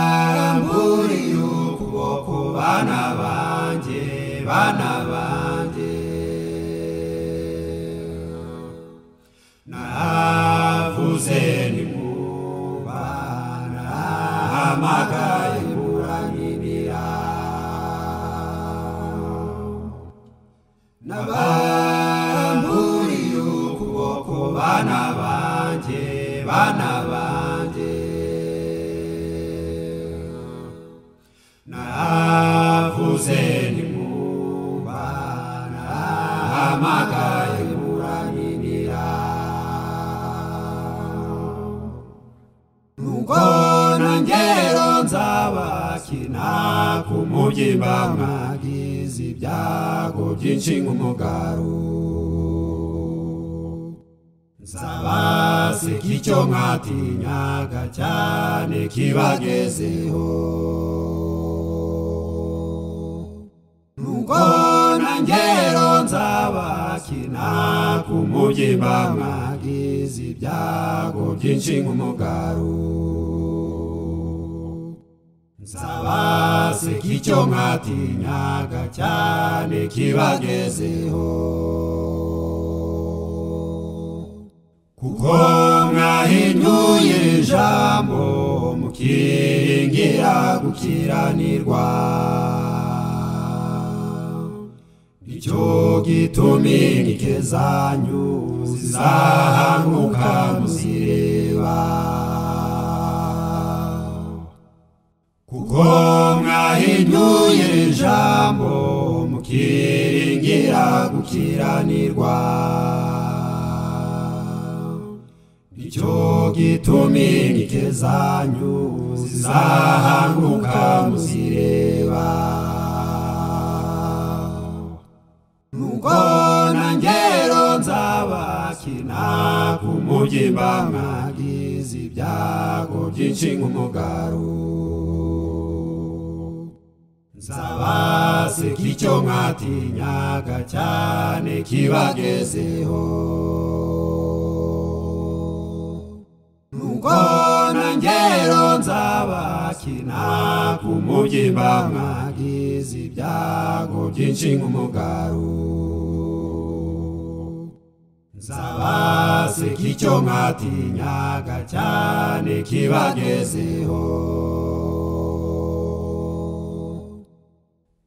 Nabamburiye ukuboko bana banje navuze nimubana amagaye muranibira nabamburiye ukuboko bana banje navuze nimubana amagaye muranibira nuko nangero nzabakina ku mubyimba mwagize ibyago byinshi nk'umugaru nzabaseka icyo mwatinyaga cyane kibagezeho nuko nangero nzabakina ku mubyimba mwagize ibyago byinshi nk'umugaru nzabaseka icyo mwatinyaga cyane kibagezeho kuko mwahinyuye ijambo mukiringira gukiranirwa nicyo gituma inkike zanyu zizahanguka muzireba kuko mwahinyuye ijambo mukiringira gukiranirwa nicyo gituma inkike zanyu zizahanguka muzireba nuko nangero nzabakina ku mubyimba mwagize ibyago byinshi nk'umugaru nzabaseka icyo mwatinyaga cyane kibagezeho nuko nangero nzabakina ku mubyimba mwagize ibyago byinshi nk'umugaru nzabaseka icyo mwatinyaga cyane kibagezeho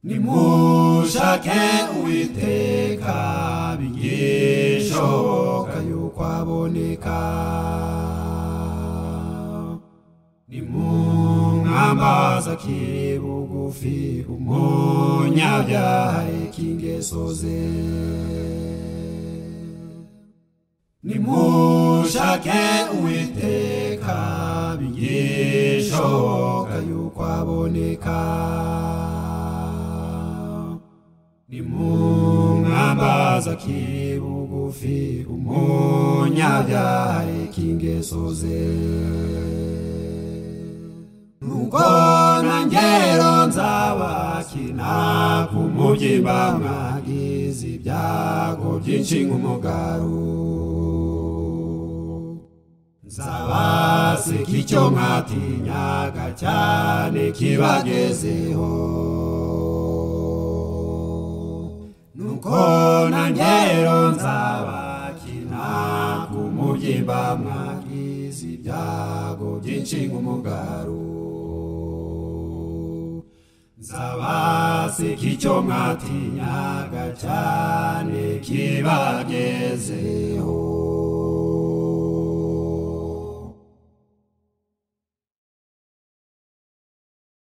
nimushake Uwiteka bigishoboka yuko aboneka nimumwambaza akiri bugufi umunyabyaha reka ingeso ze nimushake Uwiteka bigishoboka yuko aboneka nimumwambaza akiri bugufi umunyabyaha reka ingeso ze nuko nangero nzabakina ku mubyimba mwagize ibyago byinshi nk'umugaru nzabaseka icyo mwatinyaga cyane kibagezeho nuko nangero nzabakina ku mubyimba mwagize ibyago byinshi nk'umugaru nzabaseka icyo mwatinyaga cyane kibagezeho